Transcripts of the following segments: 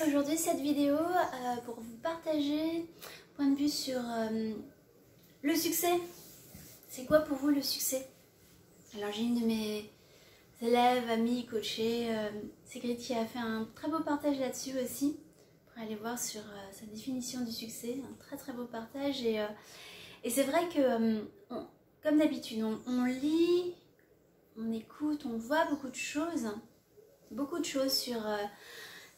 Aujourd'hui cette vidéo pour vous partager un point de vue sur le succès. C'est quoi pour vous le succès? Alors j'ai une de mes élèves, amies, coachées, Sigrid, qui a fait un très beau partage là-dessus aussi. Pour aller voir sur sa définition du succès, un très beau partage. Et c'est vrai que comme d'habitude, on lit, on écoute, on voit beaucoup de choses sur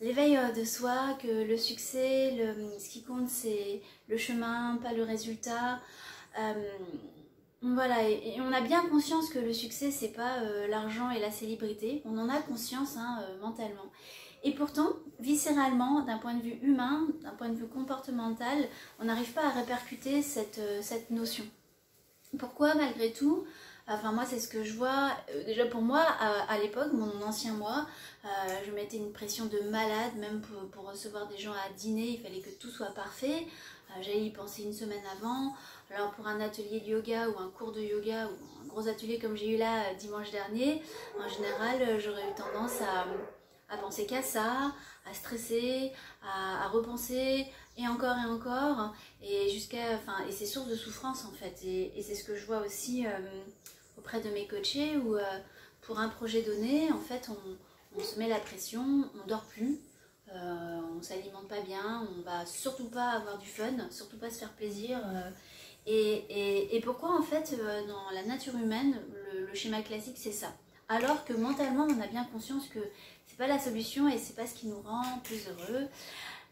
l'éveil de soi, que le succès, ce qui compte c'est le chemin, pas le résultat. Voilà, et on a bien conscience que le succès c'est pas l'argent et la célébrité, on en a conscience mentalement. Et pourtant, viscéralement, d'un point de vue humain, d'un point de vue comportemental, on n'arrive pas à répercuter cette notion. Pourquoi malgré tout? Enfin moi c'est ce que je vois, déjà pour moi à l'époque, mon ancien moi, je mettais une pression de malade, même pour recevoir des gens à dîner, il fallait que tout soit parfait, j'allais y penser une semaine avant. Alors pour un atelier de yoga ou un cours de yoga ou un gros atelier comme j'ai eu là dimanche dernier, en général j'aurais eu tendance à penser qu'à ça, à stresser, à repenser et encore, et et c'est source de souffrance en fait, et c'est ce que je vois aussi auprès de mes coachés où pour un projet donné, en fait, on se met la pression, on dort plus, on s'alimente pas bien, on va surtout pas avoir du fun, surtout pas se faire plaisir. Et pourquoi en fait dans la nature humaine, le schéma classique c'est ça. Alors que mentalement on a bien conscience que c'est pas la solution et c'est pas ce qui nous rend plus heureux.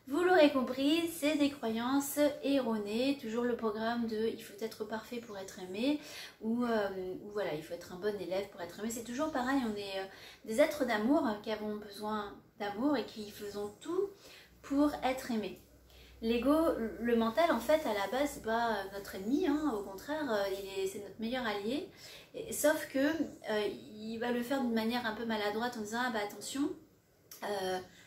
Vous l'aurez compris, c'est des croyances erronées, toujours le programme de il faut être parfait pour être aimé, ou voilà, il faut être un bon élève pour être aimé. C'est toujours pareil, on est des êtres d'amour qui avons besoin d'amour et qui faisons tout pour être aimés. L'ego, le mental en fait à la base c'est pas notre ennemi, hein, au contraire c'est notre meilleur allié, sauf que il va le faire d'une manière un peu maladroite en disant ah bah attention,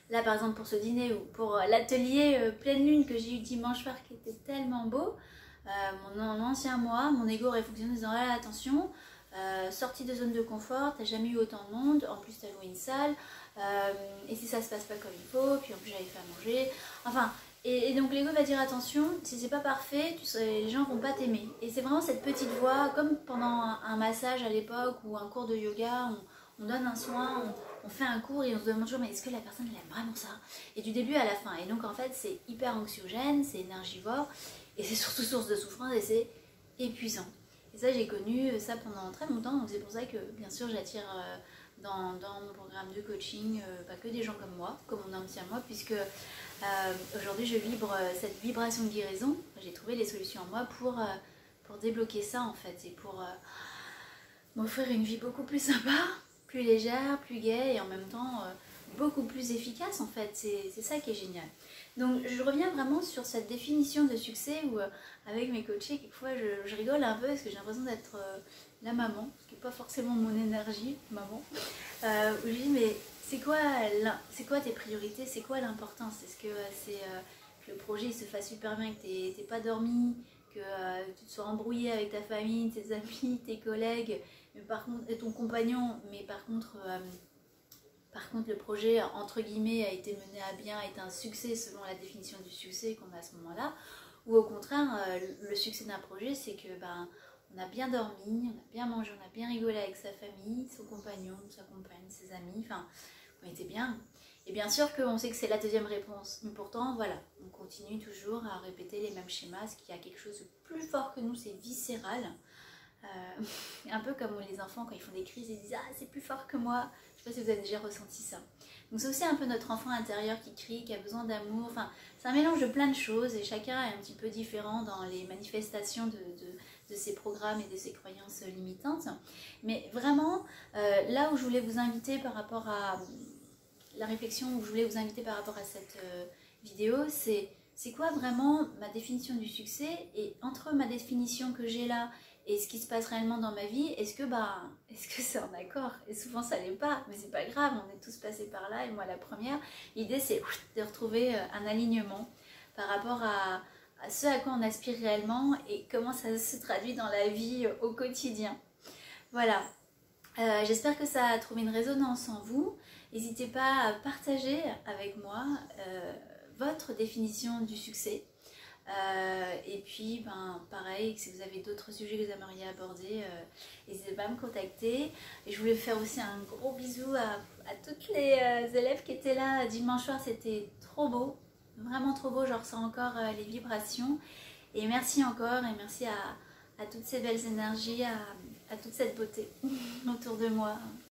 là par exemple pour ce dîner ou pour l'atelier pleine lune que j'ai eu dimanche soir qui était tellement beau, mon ancien moi, mon ego aurait fonctionné en disant ah, attention, sortie de zone de confort, t'as jamais eu autant de monde, en plus t'as loué une salle, et si ça se passe pas comme il faut, puis en plus j'avais fait à manger, enfin, et donc l'ego va dire attention, si c'est pas parfait, les gens vont pas t'aimer. Et c'est vraiment cette petite voix, comme pendant un massage à l'époque ou un cours de yoga, on donne un soin, on fait un cours et on se demande toujours mais est-ce que la personne elle aime vraiment ça? Et du début à la fin. Et donc en fait c'est hyper anxiogène, c'est énergivore et c'est surtout source de souffrance et c'est épuisant. Et ça j'ai connu ça pendant très longtemps, donc c'est pour ça que bien sûr j'attire dans mon programme de coaching pas que des gens comme moi, comme mon ancien moi, puisque aujourd'hui je vibre cette vibration de guérison. J'ai trouvé les solutions en moi pour débloquer ça en fait et pour m'offrir une vie beaucoup plus sympa, plus légère, plus gaie et en même temps beaucoup plus efficace en fait. C'est ça qui est génial. Donc je reviens vraiment sur cette définition de succès où avec mes coachés quelquefois je rigole un peu parce que j'ai l'impression d'être la maman, ce qui n'est pas forcément mon énergie, maman, où je dis mais c'est quoi tes priorités, c'est quoi l'importance? Est-ce que c'est que le projet il se fasse super bien, que t'aies pas dormi, que tu te sois embrouillé avec ta famille, tes amis, tes collègues, mais par contre, et ton compagnon, mais par contre le projet entre guillemets a été mené à bien, est un succès selon la définition du succès qu'on a à ce moment-là, ou au contraire le succès d'un projet c'est que on a bien dormi, on a bien mangé, on a bien rigolé avec sa famille, son compagnon, sa compagne, ses amis, enfin on était bien. Et bien sûr qu'on sait que c'est la deuxième réponse, mais pourtant voilà, on continue toujours à répéter les mêmes schémas, parce qu'il y a quelque chose de plus fort que nous, c'est viscéral. Un peu comme les enfants quand ils font des crises, ils disent ah c'est plus fort que moi. Je sais pas si vous avez déjà ressenti ça. Donc c'est aussi un peu notre enfant intérieur qui crie, qui a besoin d'amour. Enfin, c'est un mélange de plein de choses et chacun est un petit peu différent dans les manifestations de ses programmes et de ses croyances limitantes. Mais vraiment, là où je voulais vous inviter par rapport à la réflexion, où je voulais vous inviter par rapport à cette vidéo, c'est quoi vraiment ma définition du succès, et entre ma définition que j'ai là et ce qui se passe réellement dans ma vie, est-ce que c'est en accord? Et souvent ça l'est pas, mais c'est pas grave, on est tous passés par là et moi la première. L'idée c'est de retrouver un alignement par rapport à ce à quoi on aspire réellement et comment ça se traduit dans la vie au quotidien. Voilà, j'espère que ça a trouvé une résonance en vous. N'hésitez pas à partager avec moi votre définition du succès. Et puis, pareil, si vous avez d'autres sujets que vous aimeriez aborder, n'hésitez pas à me contacter. Et je voulais faire aussi un gros bisou à toutes les élèves qui étaient là dimanche soir. C'était trop beau, vraiment trop beau. Je ressens encore les vibrations. Et merci encore, et merci à toutes ces belles énergies, à toute cette beauté autour de moi.